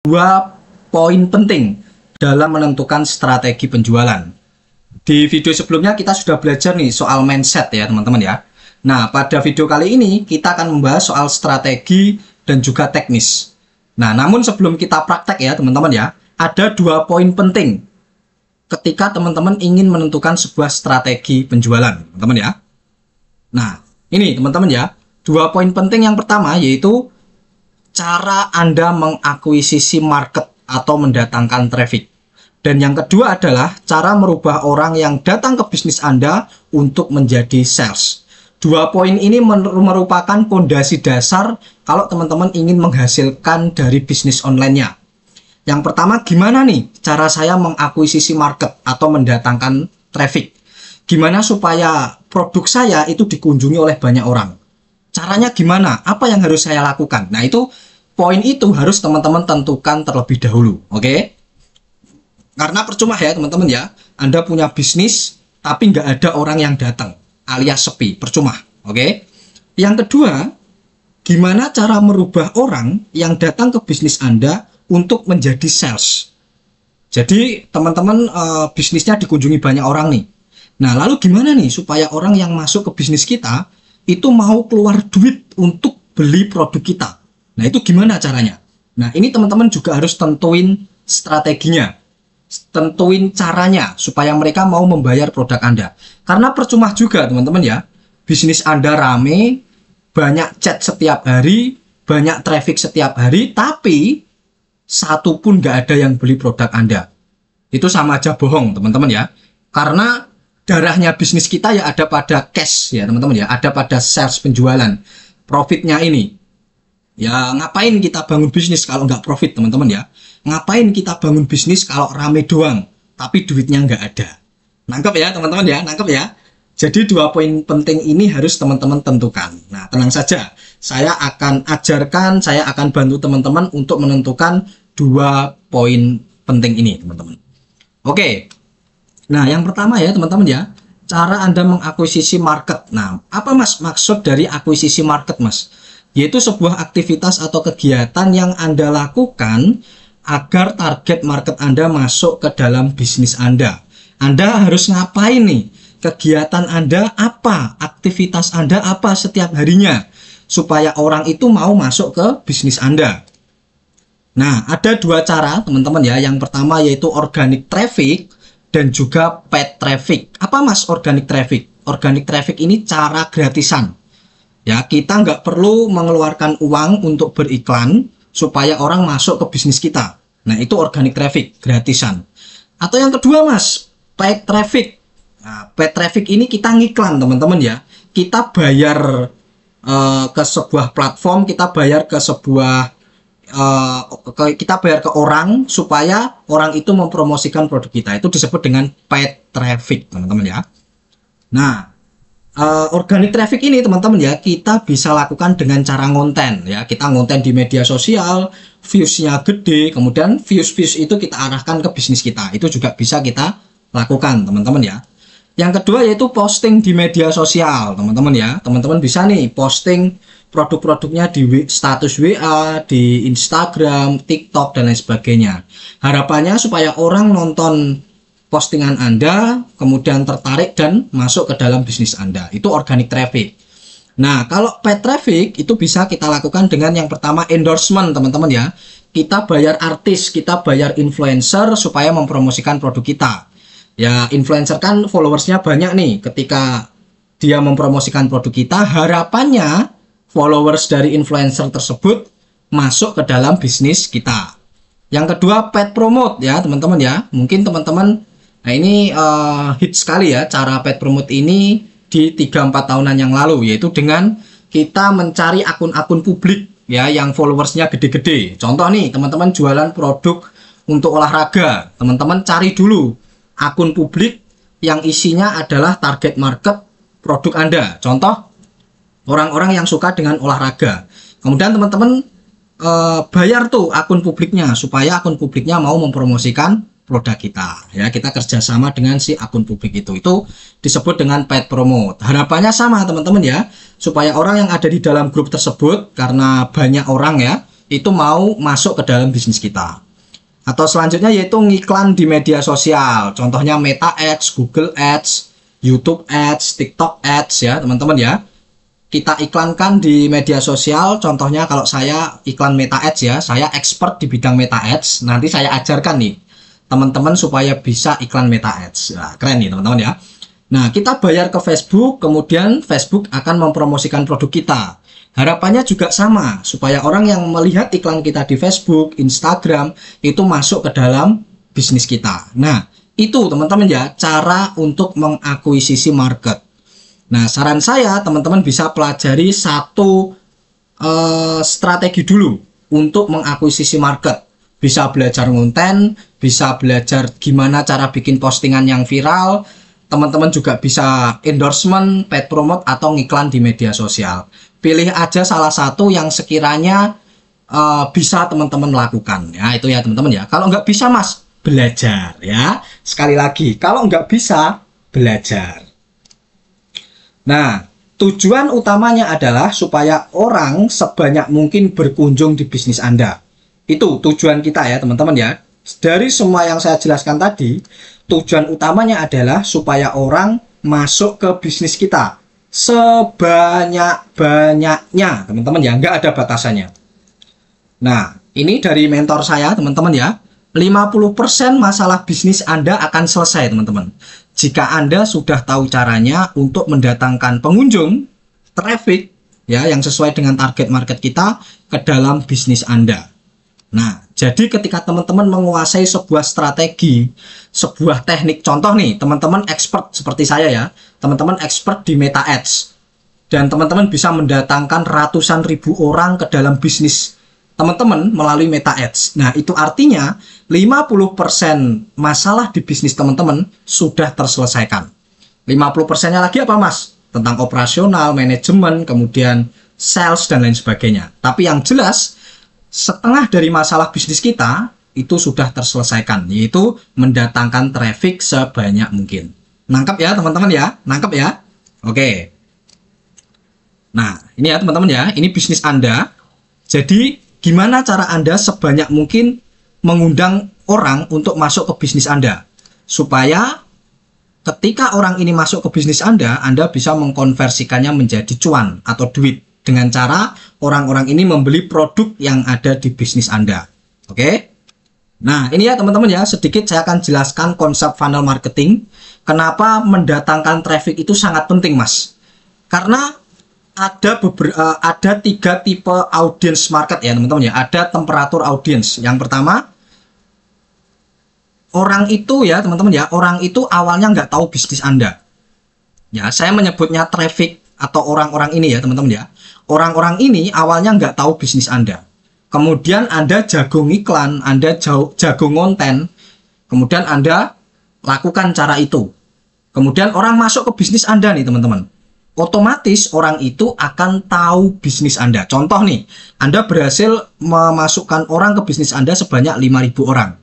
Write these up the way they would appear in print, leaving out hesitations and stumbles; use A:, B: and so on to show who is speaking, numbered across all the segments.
A: Dua poin penting dalam menentukan strategi penjualan. Di video sebelumnya kita sudah belajar nih soal mindset ya teman-teman ya. Nah, pada video kali ini kita akan membahas soal strategi dan juga teknis. Nah, namun sebelum kita praktek ya teman-teman ya, ada dua poin penting ketika teman-teman ingin menentukan sebuah strategi penjualan, teman-teman ya. Nah, ini teman-teman ya, dua poin penting yang pertama yaitu cara Anda mengakuisisi market atau mendatangkan traffic. Dan yang kedua adalah cara merubah orang yang datang ke bisnis Anda untuk menjadi sales. Dua poin ini merupakan fondasi dasar kalau teman-teman ingin menghasilkan dari bisnis online-nya. Yang pertama, gimana nih cara saya mengakuisisi market atau mendatangkan traffic? Gimana supaya produk saya itu dikunjungi oleh banyak orang? Caranya gimana? Apa yang harus saya lakukan? Nah, poin itu harus teman-teman tentukan terlebih dahulu, oke? Karena percuma ya teman-teman ya, Anda punya bisnis tapi nggak ada orang yang datang, alias sepi, percuma, oke? Yang kedua, gimana cara merubah orang yang datang ke bisnis Anda untuk menjadi sales? Jadi teman-teman bisnisnya dikunjungi banyak orang nih. Nah, lalu gimana nih supaya orang yang masuk ke bisnis kita itu mau keluar duit untuk beli produk kita? Nah, itu gimana caranya? Nah, ini teman-teman juga harus tentuin strateginya, tentuin caranya supaya mereka mau membayar produk Anda. Karena percuma juga teman-teman ya, bisnis Anda rame, banyak chat setiap hari, banyak traffic setiap hari, tapi satu pun nggak ada yang beli produk Anda. Itu sama aja bohong teman-teman ya. Karena darahnya bisnis kita ya ada pada cash ya teman-teman ya, ada pada sales penjualan, profitnya ini. Ya ngapain kita bangun bisnis kalau nggak profit teman-teman ya? Ngapain kita bangun bisnis kalau rame doang tapi duitnya nggak ada? Nangkep ya teman-teman ya, nangkep ya. Jadi dua poin penting ini harus teman-teman tentukan. Nah, tenang saja, saya akan ajarkan, saya akan bantu teman-teman untuk menentukan dua poin penting ini teman-teman. Oke. Nah, yang pertama ya teman-teman ya, cara Anda mengakuisisi market. Nah, apa mas maksud dari akuisisi market mas? Yaitu sebuah aktivitas atau kegiatan yang Anda lakukan agar target market Anda masuk ke dalam bisnis Anda. Anda harus ngapain nih? Kegiatan Anda apa? Aktivitas Anda apa setiap harinya? Supaya orang itu mau masuk ke bisnis Anda. Nah, ada dua cara teman-teman ya. Yang pertama yaitu organic traffic dan juga paid traffic. Apa mas organic traffic? Organic traffic ini cara gratisan. Ya, kita nggak perlu mengeluarkan uang untuk beriklan supaya orang masuk ke bisnis kita. Nah, itu organic traffic, gratisan. Atau yang kedua mas, paid traffic. Nah, paid traffic ini kita ngiklan teman-teman ya. Kita bayar ke sebuah platform, kita bayar ke sebuah kita bayar ke orang supaya orang itu mempromosikan produk kita. Itu disebut dengan paid traffic teman-teman ya. Nah, organic traffic ini teman-teman ya, kita bisa lakukan dengan cara ngonten ya. Kita ngonten di media sosial, viewsnya gede, kemudian views itu kita arahkan ke bisnis kita. Itu juga bisa kita lakukan teman-teman ya. Yang kedua yaitu posting di media sosial teman-teman ya. Teman-teman bisa nih posting produk-produknya di status WA, di Instagram, TikTok, dan lain sebagainya. Harapannya supaya orang nonton postingan Anda, kemudian tertarik dan masuk ke dalam bisnis Anda. Itu organic traffic. Nah, kalau paid traffic itu bisa kita lakukan dengan yang pertama endorsement teman-teman ya. Kita bayar artis, kita bayar influencer supaya mempromosikan produk kita. Ya, influencer kan followersnya banyak nih. Ketika dia mempromosikan produk kita, harapannya followers dari influencer tersebut masuk ke dalam bisnis kita. Yang kedua paid promote ya teman-teman ya. Mungkin teman-teman, nah ini hit sekali ya cara paid promote ini di 3-4 tahunan yang lalu, yaitu dengan kita mencari akun-akun publik ya yang followersnya gede-gede. Contoh nih teman-teman jualan produk untuk olahraga, teman-teman cari dulu akun publik yang isinya adalah target market produk Anda. Contoh orang-orang yang suka dengan olahraga. Kemudian teman-teman bayar tuh akun publiknya supaya akun publiknya mau mempromosikan produk kita ya. Kita kerjasama dengan si akun publik itu disebut dengan paid promote. Harapannya sama teman-teman ya, supaya orang yang ada di dalam grup tersebut, karena banyak orang ya, itu mau masuk ke dalam bisnis kita. Atau selanjutnya yaitu ngiklan di media sosial. Contohnya Meta Ads, Google Ads, YouTube Ads, TikTok Ads ya teman-teman ya. Kita iklankan di media sosial. Contohnya kalau saya iklan Meta Ads ya, saya expert di bidang Meta Ads. Nanti saya ajarkan nih teman-teman supaya bisa iklan Meta Ads. Nah, keren nih teman-teman ya. Nah, kita bayar ke Facebook, kemudian Facebook akan mempromosikan produk kita. Harapannya juga sama, supaya orang yang melihat iklan kita di Facebook, Instagram, itu masuk ke dalam bisnis kita. Nah, itu teman-teman ya, cara untuk mengakuisisi market. Nah, saran saya teman-teman bisa pelajari satu strategi dulu untuk mengakuisisi market. Bisa belajar konten, bisa belajar gimana cara bikin postingan yang viral. Teman-teman juga bisa endorsement, paid promote, atau ngiklan di media sosial. Pilih aja salah satu yang sekiranya bisa teman-teman lakukan. Ya, itu ya teman-teman ya. Kalau nggak bisa mas, belajar ya. Sekali lagi, kalau nggak bisa, belajar. Nah, tujuan utamanya adalah supaya orang sebanyak mungkin berkunjung di bisnis Anda. Itu tujuan kita ya teman-teman ya. Dari semua yang saya jelaskan tadi, tujuan utamanya adalah supaya orang masuk ke bisnis kita sebanyak-banyaknya teman-teman ya, nggak ada batasannya. Nah, ini dari mentor saya teman-teman ya, 50% masalah bisnis Anda akan selesai teman-teman jika Anda sudah tahu caranya untuk mendatangkan pengunjung, traffic ya, yang sesuai dengan target market kita ke dalam bisnis Anda. Nah, jadi ketika teman-teman menguasai sebuah strategi, sebuah teknik, contoh nih, teman-teman expert seperti saya ya, teman-teman expert di Meta Ads, dan teman-teman bisa mendatangkan ratusan ribu orang ke dalam bisnis teman-teman melalui Meta Ads. Nah, itu artinya 50% masalah di bisnis teman-teman sudah terselesaikan. 50%-nya lagi apa mas? Tentang operasional, manajemen, kemudian sales, dan lain sebagainya. Tapi yang jelas, setengah dari masalah bisnis kita itu sudah terselesaikan, yaitu mendatangkan traffic sebanyak mungkin. Nangkep ya teman-teman ya? Nangkep ya? Oke. Nah, ini ya teman-teman ya, ini bisnis Anda. Jadi, gimana cara Anda sebanyak mungkin mengundang orang untuk masuk ke bisnis Anda? Supaya ketika orang ini masuk ke bisnis Anda bisa mengkonversikannya menjadi cuan atau duit. Dengan cara orang-orang ini membeli produk yang ada di bisnis Anda. Oke? Nah, ini ya teman-teman ya, sedikit saya akan jelaskan konsep funnel marketing. Kenapa mendatangkan traffic itu sangat penting, Mas? Karena ada 3 tipe audience market ya, teman-teman ya. Ada temperatur audience. Yang pertama, orang itu ya, teman-teman ya, orang itu awalnya nggak tahu bisnis Anda. Ya, saya menyebutnya traffic atau orang-orang ini ya, teman-teman ya. Orang-orang ini awalnya nggak tahu bisnis Anda. Kemudian Anda jago iklan, Anda jago konten, kemudian Anda lakukan cara itu. Kemudian orang masuk ke bisnis Anda nih teman-teman. Otomatis orang itu akan tahu bisnis Anda. Contoh nih, Anda berhasil memasukkan orang ke bisnis Anda sebanyak 5.000 orang.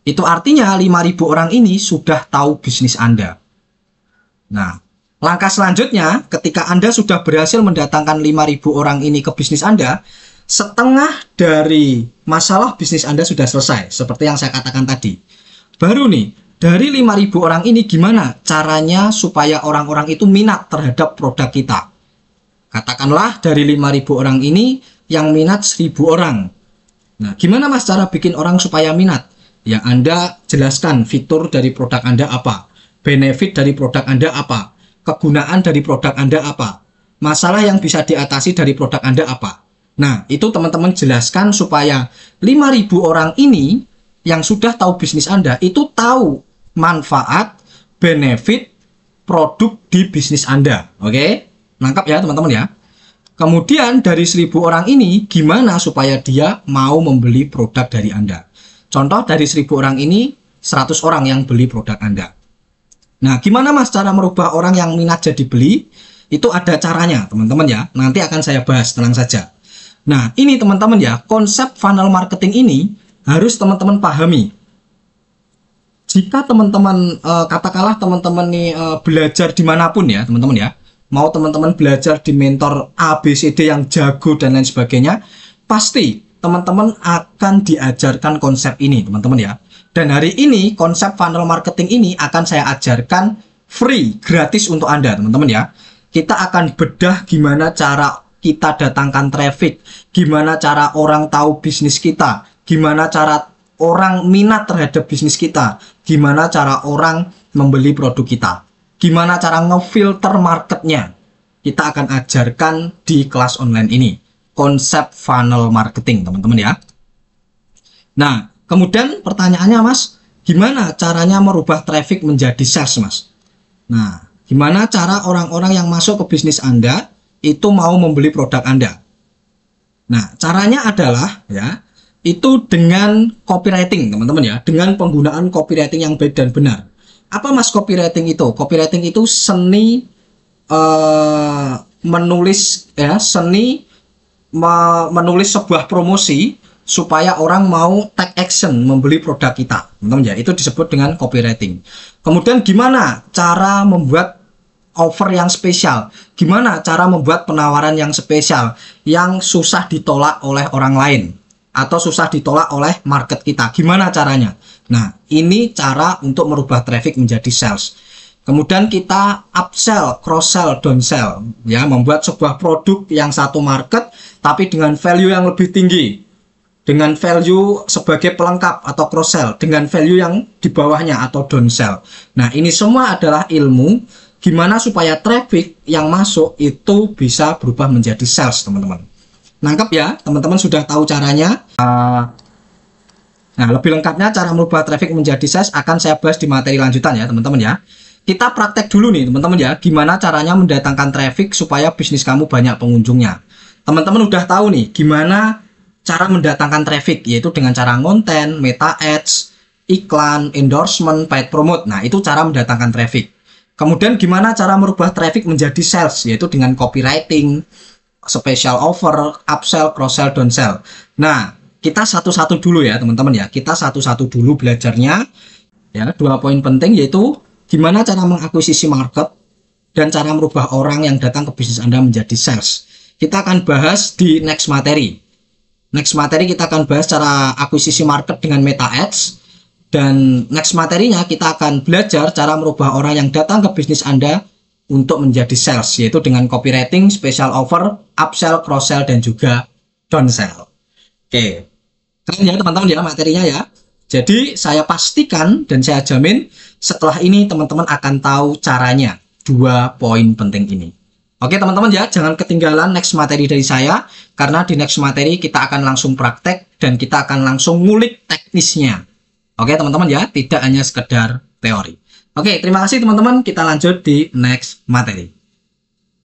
A: Itu artinya 5.000 orang ini sudah tahu bisnis Anda. Nah, langkah selanjutnya, ketika Anda sudah berhasil mendatangkan 5.000 orang ini ke bisnis Anda, setengah dari masalah bisnis Anda sudah selesai, seperti yang saya katakan tadi. Baru nih, dari 5.000 orang ini gimana caranya supaya orang-orang itu minat terhadap produk kita? Katakanlah dari 5.000 orang ini yang minat 1.000 orang. Nah, gimana mas cara bikin orang supaya minat? Ya, Anda jelaskan fitur dari produk Anda apa, benefit dari produk Anda apa, kegunaan dari produk Anda apa, masalah yang bisa diatasi dari produk Anda apa. Nah, itu teman-teman jelaskan supaya 5.000 orang ini yang sudah tahu bisnis Anda itu tahu manfaat, benefit, produk di bisnis Anda. Oke? Nangkap ya teman-teman ya. Kemudian dari 1.000 orang ini gimana supaya dia mau membeli produk dari Anda. Contoh dari 1.000 orang ini 100 orang yang beli produk Anda. Nah, gimana mas cara merubah orang yang minat jadi beli? Itu ada caranya teman-teman ya. Nanti akan saya bahas, tenang saja. Nah, ini teman-teman ya, konsep funnel marketing ini harus teman-teman pahami. Jika teman-teman, katakanlah teman-teman nih belajar dimanapun ya, teman-teman ya, mau teman-teman belajar di mentor A, B, C, D yang jago dan lain sebagainya, pasti teman-teman akan diajarkan konsep ini, teman-teman ya. Dan hari ini konsep funnel marketing ini akan saya ajarkan free, gratis untuk Anda, teman-teman ya. Kita akan bedah gimana cara kita datangkan traffic, gimana cara orang tahu bisnis kita, gimana cara orang minat terhadap bisnis kita, gimana cara orang membeli produk kita, gimana cara ngefilter marketnya. Kita akan ajarkan di kelas online ini konsep funnel marketing, teman-teman ya. Nah, kemudian pertanyaannya, Mas, gimana caranya merubah traffic menjadi sales, Mas? Nah, gimana cara orang-orang yang masuk ke bisnis Anda itu mau membeli produk Anda? Nah, caranya adalah ya, itu dengan copywriting, teman-teman ya, dengan penggunaan copywriting yang baik dan benar. Apa, Mas, copywriting itu? Copywriting itu seni menulis ya, seni menulis sebuah promosi supaya orang mau take action membeli produk kita, teman-teman ya. Itu disebut dengan copywriting. Kemudian gimana cara membuat offer yang spesial, gimana cara membuat penawaran yang spesial yang susah ditolak oleh orang lain atau susah ditolak oleh market kita, gimana caranya? Nah, ini cara untuk merubah traffic menjadi sales. Kemudian kita upsell, cross-sell, downsell, ya, membuat sebuah produk yang satu market tapi dengan value yang lebih tinggi, dengan value sebagai pelengkap atau cross-sell, dengan value yang di bawahnya atau downsell. Nah, ini semua adalah ilmu gimana supaya traffic yang masuk itu bisa berubah menjadi sales, teman-teman. Nangkep ya, teman-teman sudah tahu caranya. Nah, lebih lengkapnya cara merubah traffic menjadi sales akan saya bahas di materi lanjutan ya, teman-teman ya. Kita praktek dulu nih, teman-teman ya, gimana caranya mendatangkan traffic supaya bisnis kamu banyak pengunjungnya. Teman-teman udah tahu nih, gimana cara mendatangkan traffic, yaitu dengan cara konten, meta ads, iklan, endorsement, paid promote. Nah, itu cara mendatangkan traffic. Kemudian gimana cara merubah traffic menjadi sales, yaitu dengan copywriting, special offer, upsell, cross-sell, downsell. Nah, kita satu-satu dulu ya, teman-teman ya. Kita satu-satu dulu belajarnya. Ya, 2 poin penting yaitu gimana cara mengakuisisi market dan cara merubah orang yang datang ke bisnis Anda menjadi sales. Kita akan bahas di next materi. Next materi kita akan bahas cara akuisisi market dengan meta ads. Dan next materinya kita akan belajar cara merubah orang yang datang ke bisnis Anda untuk menjadi sales, yaitu dengan copywriting, special offer, upsell, cross-sell, dan juga downsell. Oke, keren ya teman-teman ya materinya ya. Jadi saya pastikan dan saya jamin setelah ini teman-teman akan tahu caranya 2 poin penting ini. Oke teman-teman ya, jangan ketinggalan next materi dari saya, karena di next materi kita akan langsung praktek dan kita akan langsung ngulik teknisnya. Oke teman-teman ya, tidak hanya sekedar teori. Oke, terima kasih teman-teman, kita lanjut di next materi.